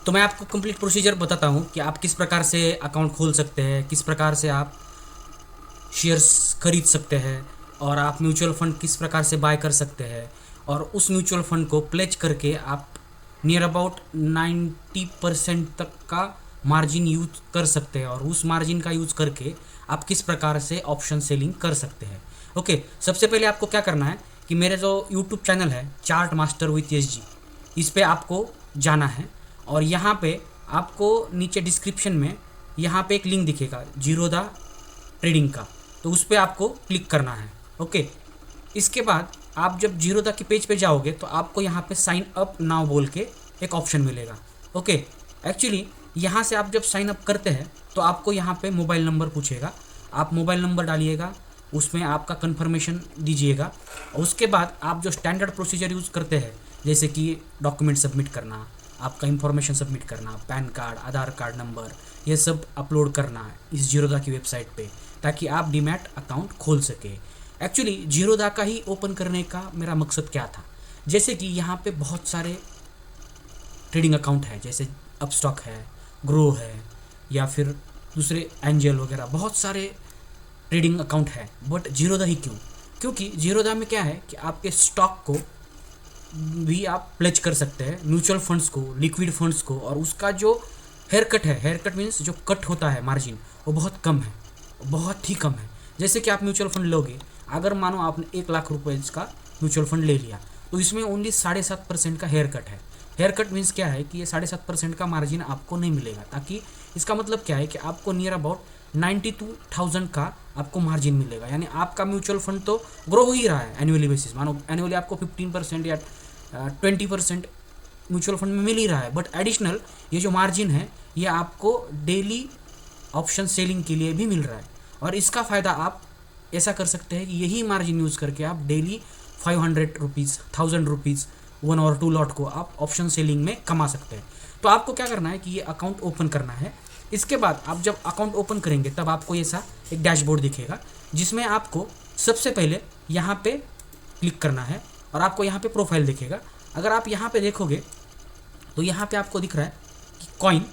तो मैं आपको कंप्लीट प्रोसीजर बताता हूँ कि आप किस प्रकार से अकाउंट खोल सकते हैं, किस प्रकार से आप शेयर्स खरीद सकते हैं, और आप म्यूचुअल फ़ंड किस प्रकार से बाय कर सकते हैं, और उस म्यूचुअल फ़ंड को प्लेज करके आप नियर अबाउट 90% तक का मार्जिन यूज कर सकते हैं, और उस मार्जिन का यूज़ करके आप किस प्रकार से ऑप्शन सेलिंग कर सकते हैं। ओके, सबसे पहले आपको क्या करना है कि मेरे जो यूट्यूब चैनल है चार्ट मास्टर विथ एसजी, इस पे आपको जाना है, और यहाँ पे आपको नीचे डिस्क्रिप्शन में यहाँ पे एक लिंक दिखेगा जीरोधा ट्रेडिंग का, तो उस पर आपको क्लिक करना है। ओके, इसके बाद आप जब जीरोधा के पेज पे जाओगे तो आपको यहाँ पे साइन अप नाउ बोल के एक ऑप्शन मिलेगा। ओके, एक्चुअली यहाँ से आप जब साइन अप करते हैं तो आपको यहाँ पे मोबाइल नंबर पूछेगा, आप मोबाइल नंबर डालिएगा, उसमें आपका कंफर्मेशन दीजिएगा, और उसके बाद आप जो स्टैंडर्ड प्रोसीजर यूज़ करते हैं जैसे कि डॉक्यूमेंट सबमिट करना, आपका इंफॉर्मेशन सबमिट करना, पैन कार्ड, आधार कार्ड नंबर, ये सब अपलोड करना है इस जीरोधा की वेबसाइट पे, ताकि आप डीमैट अकाउंट खोल सके। एक्चुअली जीरोधा का ही ओपन करने का मेरा मकसद क्या था, जैसे कि यहाँ पे बहुत सारे ट्रेडिंग अकाउंट है, जैसे अपस्टॉक है, ग्रो है, या फिर दूसरे एंजल वगैरह, बहुत सारे ट्रेडिंग अकाउंट है, बट जीरोधा ही क्यों? क्योंकि जीरोधा में क्या है कि आपके स्टॉक को भी आप प्लेज कर सकते हैं, म्यूचुअल फंड्स को, लिक्विड फंड्स को, और उसका जो हेयर कट है, हेयर कट मीन्स जो कट होता है मार्जिन, वो बहुत कम है, बहुत ही कम है। जैसे कि आप म्यूचुअल फंड लोगे, अगर मानो आपने 1 लाख रुपए का म्यूचुअल फंड ले लिया तो इसमें ओनली 7.5% का हेयर कट है। हेयर कट मीन्स क्या है कि ये 7.5% का मार्जिन आपको नहीं मिलेगा, ताकि इसका मतलब क्या है कि आपको नियर अबाउट 92,000 का आपको मार्जिन मिलेगा, यानी आपका म्यूचुअल फंड तो ग्रो हो ही रहा है एनुअली बेसिस, मानो एनुअली आपको 15% या 20% म्यूचुअल फंड में मिल ही रहा है, बट एडिशनल ये जो मार्जिन है ये आपको डेली ऑप्शन सेलिंग के लिए भी मिल रहा है, और इसका फ़ायदा आप ऐसा कर सकते हैं कि यही मार्जिन यूज़ करके आप डेली 500 रुपीज़, 1000 रुपीज़ 1 और 2 लॉट को आप ऑप्शन सेलिंग में कमा सकते हैं। तो आपको क्या करना है कि ये अकाउंट ओपन करना है। इसके बाद आप जब अकाउंट ओपन करेंगे तब आपको ऐसा एक डैशबोर्ड दिखेगा, जिसमें आपको सबसे पहले यहाँ पे क्लिक करना है, और आपको यहाँ पे प्रोफाइल दिखेगा। अगर आप यहाँ पे देखोगे तो यहाँ पे आपको दिख रहा है कि कॉइन,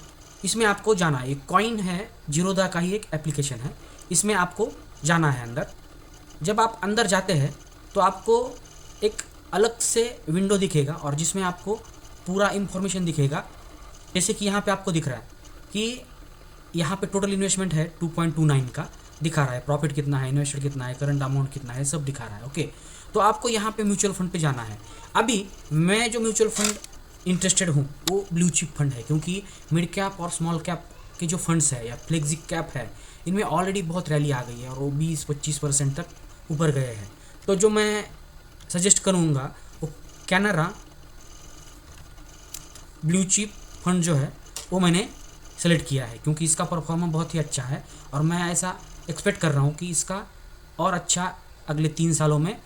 इसमें आपको जाना है। ये कॉइन है जीरोधा का ही एक एप्लीकेशन है, इसमें आपको जाना है अंदर। जब आप अंदर जाते हैं तो आपको एक अलग से विंडो दिखेगा, और जिसमें आपको पूरा इन्फॉर्मेशन दिखेगा, जैसे कि यहाँ पे आपको दिख रहा है कि यहाँ पे टोटल इन्वेस्टमेंट है 2.29 का दिखा रहा है, प्रॉफिट कितना है, इन्वेस्टेड कितना है, करंट अमाउंट कितना है, सब दिखा रहा है। ओके, तो आपको यहाँ पे म्यूचुअल फंड पे जाना है। अभी मैं जो म्यूचुअल फंड इंटरेस्टेड हूँ वो ब्लू चिप फंड है, क्योंकि मिड कैप और स्मॉल कैप के जो फंड्स है या फ्लेक्सी कैप है, इनमें ऑलरेडी बहुत रैली आ गई है और वो 20-25% तक ऊपर गए हैं। तो जो मैं सजेस्ट करूँगा वो कैनरा ब्लू चिप फंड जो है वो मैंने सेलेक्ट किया है, क्योंकि इसका परफॉर्मेंस बहुत ही अच्छा है, और मैं ऐसा एक्सपेक्ट कर रहा हूँ कि इसका और अच्छा अगले 3 सालों में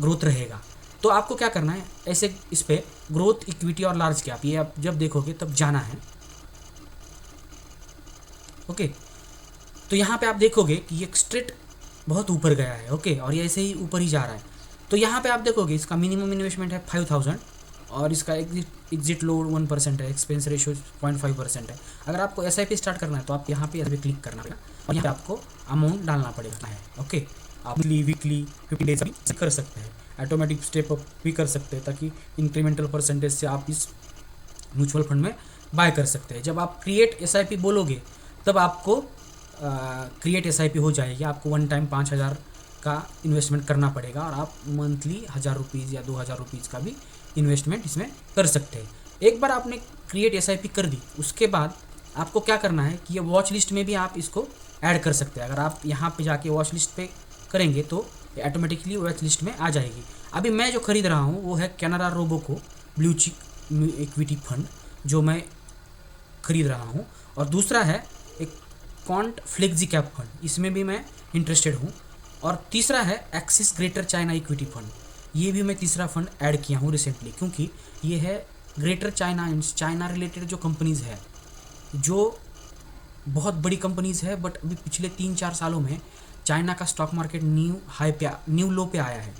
ग्रोथ रहेगा। तो आपको क्या करना है, ऐसे इस पर ग्रोथ, इक्विटी और लार्ज कैप, ये आप जब देखोगे तब जाना है। ओके, तो यहाँ पे आप देखोगे कि ये स्ट्रेट बहुत ऊपर गया है। ओके, और ये ऐसे ही ऊपर ही जा रहा है। तो यहाँ पे आप देखोगे इसका मिनिमम इन्वेस्टमेंट है 5000, और इसका एग्जिट लोड 1% है, एक्सपेंस रेशियो 0.5% है। अगर आपको SIP स्टार्ट करना है तो आप यहाँ पे ऐसे क्लिक करना पड़ेगा, और यहाँ पे आपको अमाउंट डालना पड़ेगा है। ओके, आप वीकली 50 डेज भी कर सकते हैं, ऑटोमेटिक स्टेप अप भी कर सकते हैं, ताकि इंक्रीमेंटल परसेंटेज से आप इस म्यूचुअल फंड में बाय कर सकते हैं। जब आप क्रिएट SIP बोलोगे तब आपको क्रिएट SIP हो जाएगी। आपको वन टाइम 5000 का इन्वेस्टमेंट करना पड़ेगा, और आप मंथली 1000 रुपीज़ या 2000 रुपीज़ का भी इन्वेस्टमेंट इसमें कर सकते हैं। एक बार आपने क्रिएट SIP कर दी, उसके बाद आपको क्या करना है कि ये वॉच लिस्ट में भी आप इसको ऐड कर सकते हैं। अगर आप यहाँ पे जाके वॉच लिस्ट पे करेंगे तो ये ऑटोमेटिकली वॉच लिस्ट में आ जाएगी। अभी मैं जो खरीद रहा हूँ वो है Canara Robeco blue chip equity fund, जो मैं खरीद रहा हूँ, और दूसरा है एक कॉन्ट फ्लेक्सी कैप फंड, इसमें भी मैं इंटरेस्टेड हूँ, और तीसरा है axis greater China equity fund, ये भी मैं तीसरा फंड ऐड किया हूँ रिसेंटली, क्योंकि ये है ग्रेटर चाइना, चाइना रिलेटेड जो कंपनीज़ है, जो बहुत बड़ी कंपनीज़ है, बट अभी पिछले 3-4 सालों में चाइना का स्टॉक मार्केट न्यू लो पे आया है,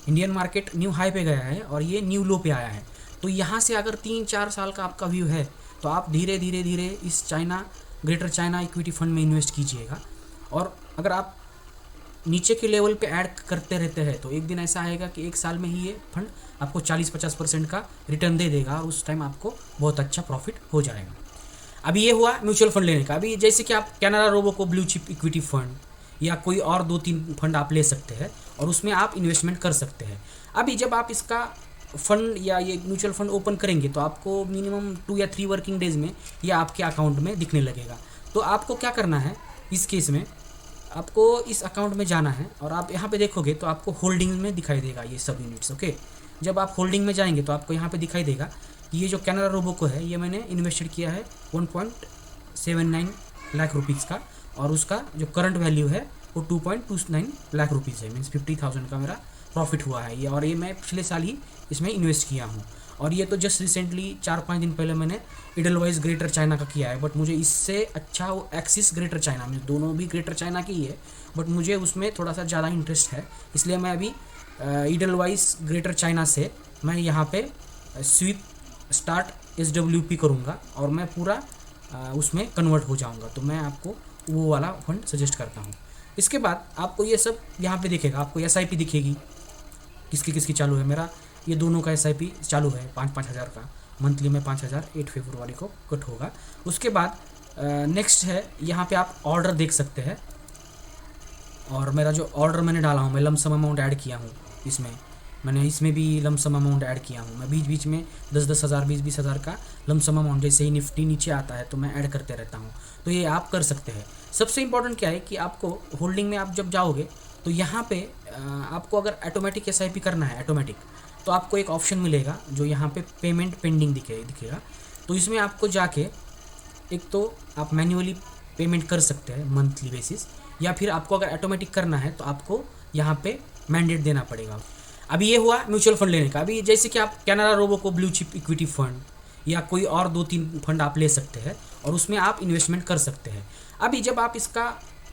इंडियन मार्केट न्यू हाई पे गया है, और ये न्यू लो पे आया है। तो यहाँ से अगर 3-4 साल का आपका व्यू है तो आप धीरे धीरे धीरे इस ग्रेटर चाइना इक्विटी फंड में इन्वेस्ट कीजिएगा। और अगर आप नीचे के लेवल पे ऐड करते रहते हैं तो एक दिन ऐसा आएगा कि एक साल में ही ये फंड आपको 40-50% का रिटर्न दे देगा और उस टाइम आपको बहुत अच्छा प्रॉफिट हो जाएगा। अभी ये हुआ म्यूचुअल फंड लेने का। अभी जैसे कि आप कैनरा रोबो को ब्लू चिप इक्विटी फंड या कोई और 2-3 फंड आप ले सकते हैं और उसमें आप इन्वेस्टमेंट कर सकते हैं। अभी जब आप इसका फंड या ये म्यूचुअल फंड ओपन करेंगे तो आपको मिनिमम 2 या 3 वर्किंग डेज में ये आपके अकाउंट में दिखने लगेगा। तो आपको क्या करना है इस केस में, आपको इस अकाउंट में जाना है और आप यहाँ पे देखोगे तो आपको होल्डिंग में दिखाई देगा ये सब यूनिट्स। ओके, जब आप होल्डिंग में जाएंगे तो आपको यहाँ पे दिखाई देगा कि ये जो कैनरा रोबो को है ये मैंने इन्वेस्टेड किया है 1.79 लाख रुपीज़ का और उसका जो करंट वैल्यू है वो 2.29 लाख रुपीज़ है, मीन्स 50,000 का मेरा प्रॉफिट हुआ है ये। और ये मैं पिछले साल ही इसमें इन्वेस्ट किया हूँ और ये तो जस्ट रिसेंटली 4-5 दिन पहले मैंने इडलवाइज ग्रेटर चाइना का किया है। बट मुझे इससे अच्छा वो एक्सिस ग्रेटर चाइना में, दोनों भी ग्रेटर चाइना की ही है बट मुझे उसमें थोड़ा सा ज़्यादा इंटरेस्ट है, इसलिए मैं अभी इडलवाइज ग्रेटर चाइना से मैं यहाँ पे स्वीप स्टार्ट SWP करूँगा और मैं पूरा उसमें कन्वर्ट हो जाऊँगा। तो मैं आपको वो वाला फंड सजेस्ट करता हूँ। इसके बाद आपको ये सब यहाँ पे दिखेगा, आपको SIP दिखेगी किसकी किसकी चालू है। मेरा ये दोनों का SIP चालू है 5-5 हज़ार का, मंथली में 5,000 8 फरवरी को कट होगा। उसके बाद नेक्स्ट है यहाँ पे आप ऑर्डर देख सकते हैं और मेरा जो ऑर्डर मैंने डाला हूँ, मैं लमसम अमाउंट ऐड किया हूँ मैंने इसमें भी लमसम अमाउंट ऐड किया हूँ। मैं बीच बीच में 10-10 हज़ार 20-20 हज़ार का लमसम अमाउंट जैसे ही निफ्टी नीचे आता है तो मैं ऐड करते रहता हूँ। तो ये आप कर सकते हैं। सबसे इम्पॉर्टेंट क्या है कि आपको होल्डिंग में आप जब जाओगे तो यहाँ पे आपको अगर ऑटोमेटिक SIP करना है ऑटोमेटिक, तो आपको एक ऑप्शन मिलेगा जो यहाँ पे पेमेंट पेंडिंग दिखेगा। तो इसमें आपको जाके एक तो आप मैन्युअली पेमेंट कर सकते हैं मंथली बेसिस, या फिर आपको अगर ऑटोमेटिक करना है तो आपको यहाँ पे मैंडेट देना पड़ेगा। अभी ये हुआ म्यूचुअल फंड लेने का। अभी जैसे कि आप कैनरा रोबो को ब्लू चिप इक्विटी फंड या कोई और 2-3 फंड आप ले सकते हैं और उसमें आप इन्वेस्टमेंट कर सकते हैं। अभी जब आप इसका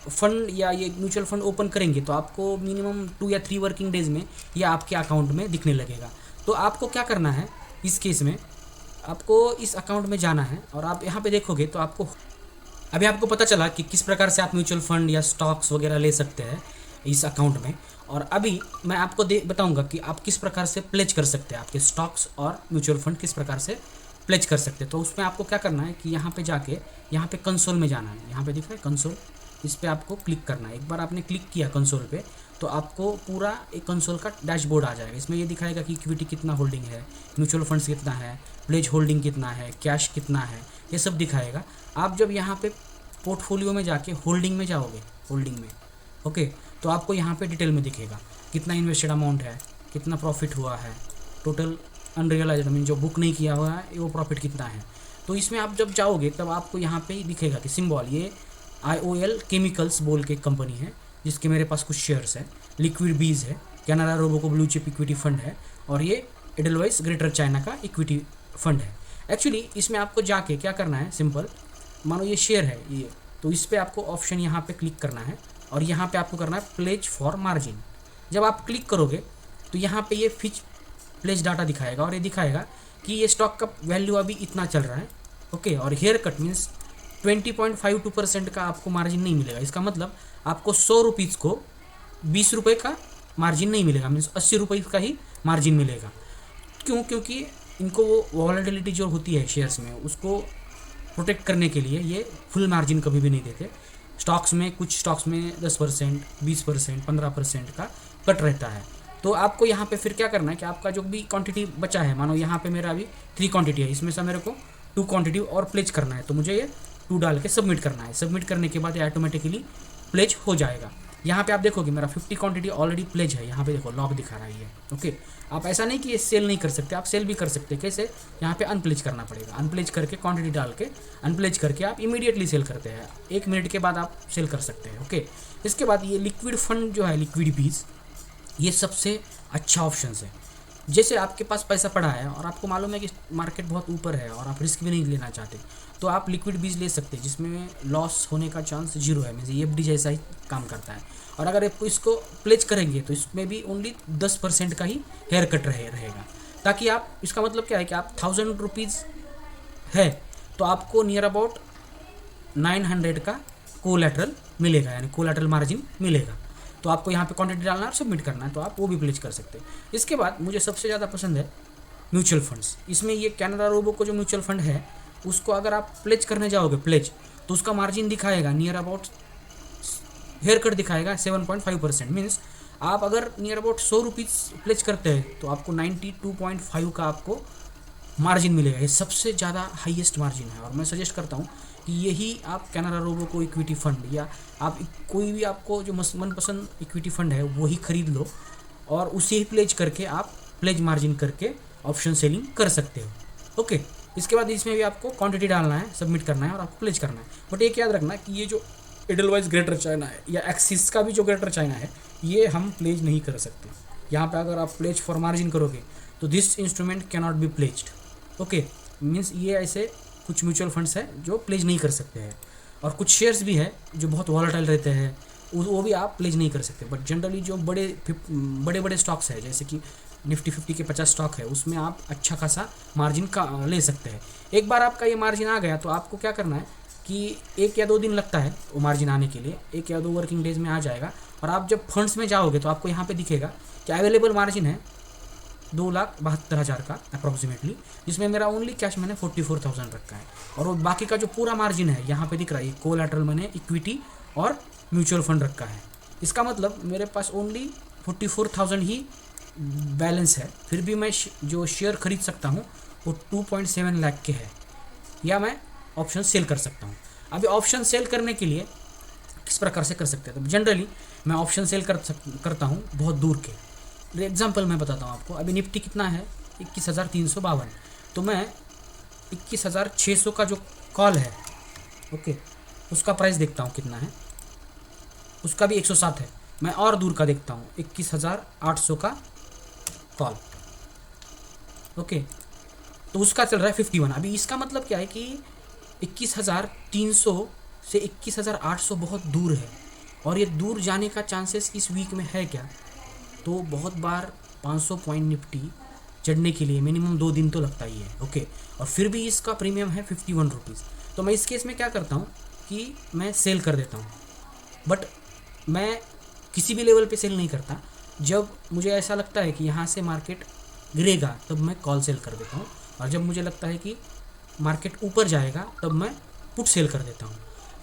फंड या ये म्यूचुअल फंड ओपन करेंगे तो आपको मिनिमम 2 या 3 वर्किंग डेज में ये आपके अकाउंट में दिखने लगेगा। तो आपको क्या करना है इस केस में, आपको इस अकाउंट में जाना है और आप यहाँ पे देखोगे तो अभी आपको पता चला कि किस प्रकार से आप म्यूचुअल फंड या स्टॉक्स वगैरह ले सकते हैं इस अकाउंट में। और अभी मैं आपको बताऊंगा कि आप किस प्रकार से प्लेज कर सकते हैं, आपके स्टॉक्स और म्यूचुअल फंड किस प्रकार से प्लेज कर सकते हैं। तो उसमें आपको क्या करना है कि यहाँ पे जाके यहाँ पे कंसोल में जाना है, यहाँ पे दिख रहा है कंसोल, इस पर आपको क्लिक करना है। एक बार आपने क्लिक किया कंसोल पे तो आपको पूरा एक कंसोल का डैशबोर्ड आ जाएगा। इसमें ये दिखाएगा कि इक्विटी कितना होल्डिंग है, म्यूचुअल फंड्स कितना है, प्लेज होल्डिंग कितना है, कैश कितना है, ये सब दिखाएगा। आप जब यहाँ पे पोर्टफोलियो में जाके होल्डिंग में जाओगे, होल्डिंग में ओके, तो आपको यहाँ पे डिटेल में दिखेगा कितना इन्वेस्टेड अमाउंट है, कितना प्रॉफिट हुआ है, टोटल अनरियलाइज्ड मीन जो बुक नहीं किया हुआ है वो प्रॉफिट कितना है। तो इसमें आप जब जाओगे तब आपको यहाँ पे दिखेगा कि सिंबल ये IOL केमिकल्स बोल के कंपनी है जिसके मेरे पास कुछ शेयर्स है, लिक्विड बीज है, कैनरा रोबो को ब्लू चिप इक्विटी फंड है और ये एडलवाइस ग्रेटर चाइना का इक्विटी फंड है। एक्चुअली इसमें आपको जाके क्या करना है, सिंपल मानो ये शेयर है ये, तो इस पर आपको ऑप्शन यहाँ पे क्लिक करना है और यहाँ पे आपको करना है प्लेज फॉर मार्जिन। जब आप क्लिक करोगे तो यहाँ पे ये फिच प्लेज डाटा दिखाएगा और ये दिखाएगा कि ये स्टॉक का वैल्यू अभी इतना चल रहा है ओके। और हेयर कट मीन्स 20.52% का आपको मार्जिन नहीं मिलेगा। इसका मतलब आपको 100 रुपीज़ को 20 रुपये का मार्जिन नहीं मिलेगा, मीन्स 80 रुपये का ही मार्जिन मिलेगा। क्यों? क्योंकि इनको वो वॉलेटिलिटी जो होती है शेयर्स में उसको प्रोटेक्ट करने के लिए ये फुल मार्जिन कभी भी नहीं देते। स्टॉक्स में कुछ स्टॉक्स में 10%, 20%, 15% का कट रहता है। तो आपको यहाँ पे फिर क्या करना है कि आपका जो भी क्वांटिटी बचा है, मानो यहाँ पे मेरा अभी 3 क्वांटिटी है, इसमें से मेरे को 2 क्वांटिटी और प्लेज करना है, तो मुझे ये 2 डाल के सबमिट करना है। सबमिट करने के बाद ये ऑटोमेटिकली प्लेज हो जाएगा। यहाँ पे आप देखोगे मेरा 50 क्वांटिटी ऑलरेडी प्लेज है, यहाँ पे देखो लॉक दिखा रहा है ये ओके। आप ऐसा नहीं कि ये सेल नहीं कर सकते, आप सेल भी कर सकते। कैसे? यहाँ पे अनप्लेज करना पड़ेगा, अनप्लेज करके क्वांटिटी डाल के अनप्लेज करके आप इमीडिएटली सेल करते हैं, 1 मिनट के बाद आप सेल कर सकते हैं ओके। इसके बाद ये लिक्विड फंड जो है, लिक्विड बीज, ये सबसे अच्छा ऑप्शन है। जैसे आपके पास पैसा पड़ा है और आपको मालूम है कि मार्केट बहुत ऊपर है और आप रिस्क भी नहीं लेना चाहते, तो आप लिक्विड बीज ले सकते हैं जिसमें लॉस होने का चांस 0 है, मीन्स EFD जैसा ही काम करता है। और अगर आप इसको प्लेज करेंगे तो इसमें भी ओनली 10% का ही हेयर कट रहेगा। ताकि आप, इसका मतलब क्या है कि आप 1000 रुपीज़ है तो आपको नियर अबाउट 900 का कोलैटरल मिलेगा, यानी कोलैटरल मार्जिन मिलेगा। तो आपको यहाँ पे क्वांटिटी डालना है और सबमिट करना है, तो आप वो भी प्लेज कर सकते हैं। इसके बाद मुझे सबसे ज़्यादा पसंद है म्यूचुअल फंड्स। इसमें ये कैनरा रोबो को जो म्यूचुअल फंड है उसको अगर आप प्लेज करने जाओगे प्लेज, तो उसका मार्जिन दिखाएगा नियर अबाउट, हेयर कट दिखाएगा 7.5%। मीन्स आप अगर नियर अबाउट 100 रुपीज़ प्लेज करते हैं तो आपको 92.5 का आपको मार्जिन मिलेगा। ये सबसे ज़्यादा हाईएस्ट मार्जिन है, और मैं सजेस्ट करता हूँ कि यही आप कैनरा रोबो को इक्विटी फंड या आप कोई भी आपको जो मनपसंद इक्विटी फंड है वही खरीद लो, और उसे ही प्लेज करके आप प्लेज मार्जिन करके ऑप्शन सेलिंग कर सकते हो। ओके, इसके बाद इसमें भी आपको क्वांटिटी डालना है, सबमिट करना है और आपको प्लेज करना है। बट एक याद रखना कि ये जो एडलवाइज ग्रेटर चाइना है या एक्सिस का भी जो ग्रेटर चाइना है, ये हम प्लेज नहीं कर सकते। यहाँ पे अगर आप प्लेज फॉर मार्जिन करोगे तो this instrument can not be pledged. Okay, means ये ऐसे कुछ म्यूचुअल फंड्स हैं जो प्लेज नहीं कर सकते हैं, और कुछ शेयर्स भी है जो बहुत वॉलेटाइल रहते हैं, वो भी आप प्लेज नहीं कर सकते। बट जनरली जो बड़े बड़े स्टॉक्स है, जैसे कि निफ्टी 50 के 50 स्टॉक है, उसमें आप अच्छा खासा मार्जिन का ले सकते हैं। एक बार आपका ये मार्जिन आ गया तो आपको क्या करना है कि 1 या 2 दिन लगता है वो मार्जिन आने के लिए, 1 या 2 वर्किंग डेज में आ जाएगा। और आप जब फंड्स में जाओगे तो आपको यहाँ पे दिखेगा कि अवेलेबल मार्जिन है 2,72,000 का अप्रॉक्सीमेटली, जिसमें मेरा ओनली कैश मैंने 44,000 रखा है, और वो बाकी का जो पूरा मार्जिन है यहाँ पे दिख रहा है, कोलैटरल मैंने इक्विटी और म्यूचुअल फंड रखा है। इसका मतलब मेरे पास ओनली 44,000 ही बैलेंस है, फिर भी मैं जो शेयर खरीद सकता हूँ वो 2.7 लाख के है, या मैं ऑप्शन सेल कर सकता हूँ। अभी ऑप्शन सेल करने के लिए किस प्रकार से कर सकते हैं, तो जनरली मैं ऑप्शन सेल करता हूँ बहुत दूर के। एग्जाम्पल मैं बताता हूँ आपको। अभी निफ्टी कितना है, 21,352, तो मैं 21,600 का जो कॉल है, ओके, उसका प्राइस देखता हूँ कितना है, उसका भी 107 है। मैं और दूर का देखता हूँ 21,800 का कॉल, ओके, तो उसका चल रहा है 51। अभी इसका मतलब क्या है कि 21,300 से 21,800 बहुत दूर है, और ये दूर जाने का चांसेस इस वीक में है क्या, तो बहुत बार 500 पॉइंट निफ्टी चढ़ने के लिए मिनिमम 2 दिन तो लगता ही है, ओके, और फिर भी इसका प्रीमियम है 51 रुपीज़। तो मैं इस केस में क्या करता हूँ कि मैं सेल कर देता हूँ, बट मैं किसी भी लेवल पे सेल नहीं करता। जब मुझे ऐसा लगता है कि यहाँ से मार्केट गिरेगा तब मैं कॉल सेल कर देता हूँ, और जब मुझे लगता है कि मार्केट ऊपर जाएगा तब मैं पुट सेल कर देता हूँ,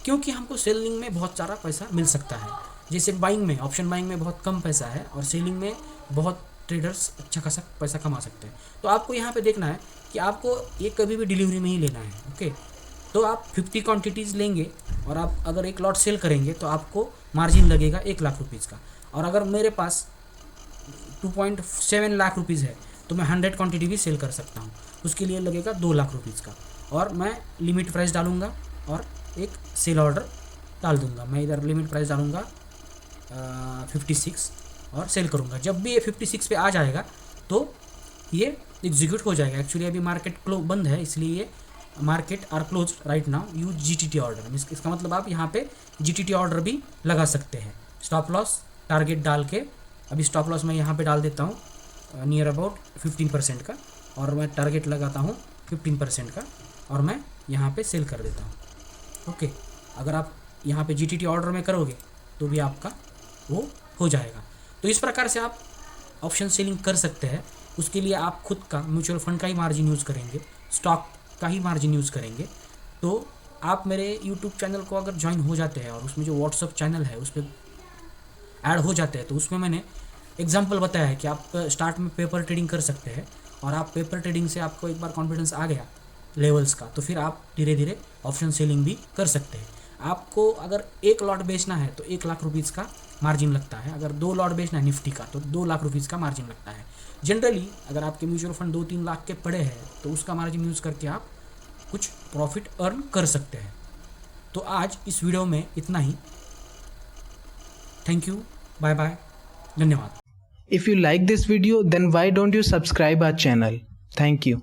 क्योंकि हमको सेलिंग में बहुत सारा पैसा मिल सकता है। जैसे बाइंग में, ऑप्शन बाइंग में बहुत कम पैसा है, और सेलिंग में बहुत ट्रेडर्स अच्छा खासा पैसा कमा सकते हैं। तो आपको यहाँ पे देखना है कि आपको ये कभी भी डिलीवरी में ही लेना है, ओके। तो आप 50 क्वांटिटीज़ लेंगे और आप अगर एक लॉट सेल करेंगे तो आपको मार्जिन लगेगा 1 लाख रुपीज़ का, और अगर मेरे पास 2.7 लाख रुपीज़ है तो मैं 100 क्वांटिटी भी सेल कर सकता हूँ, उसके लिए लगेगा 2 लाख रुपीज़ का, और मैं लिमिट प्राइस डालूँगा और एक सेल ऑर्डर डाल दूँगा। मैं इधर लिमिट प्राइस डालूँगा 56 और सेल करूँगा। जब भी ये 56 पे आ जाएगा तो ये एग्जीक्यूट हो जाएगा। एक्चुअली अभी मार्केट बंद है, इसलिए ये market are close right now, use GTT order. इसका मतलब आप यहाँ पे GTT ऑर्डर भी लगा सकते हैं, स्टॉप लॉस टारगेट डाल के। अभी स्टॉप लॉस मैं यहाँ पे डाल देता हूँ नियर अबाउट 15% का, और मैं टारगेट लगाता हूँ 15% का, और मैं यहाँ पे सेल कर देता हूँ, ओके। अगर आप यहाँ पे GTT ऑर्डर में करोगे तो भी आपका वो हो जाएगा। तो इस प्रकार से आप ऑप्शन सेलिंग कर सकते हैं। उसके लिए आप खुद का म्यूचुअल फंड का ही मार्जिन यूज़ करेंगे, स्टॉक का ही मार्जिन यूज़ करेंगे। तो आप मेरे यूट्यूब चैनल को अगर ज्वाइन हो जाते हैं और उसमें जो व्हाट्सअप चैनल है उस पर ऐड हो जाते हैं, तो उसमें मैंने एग्जांपल बताया है कि आप स्टार्ट में पेपर ट्रेडिंग कर सकते हैं, और आप पेपर ट्रेडिंग से आपको एक बार कॉन्फिडेंस आ गया लेवल्स का, तो फिर आप धीरे धीरे ऑप्शन सेलिंग भी कर सकते हैं। आपको अगर 1 लॉट बेचना है तो 1 लाख रुपीज़ का मार्जिन लगता है, अगर 2 लॉट बेचना है निफ्टी का तो 2 लाख रुपीज़ का मार्जिन लगता है। जनरली अगर आपके म्यूचुअल फंड 2-3 लाख के पड़े हैं तो उसका मार्जिन यूज़ करके आप कुछ प्रॉफिट अर्न कर सकते हैं। तो आज इस वीडियो में इतना ही। थैंक यू, बाय बाय, धन्यवाद। If you like this video, then why don't you subscribe our channel? Thank you.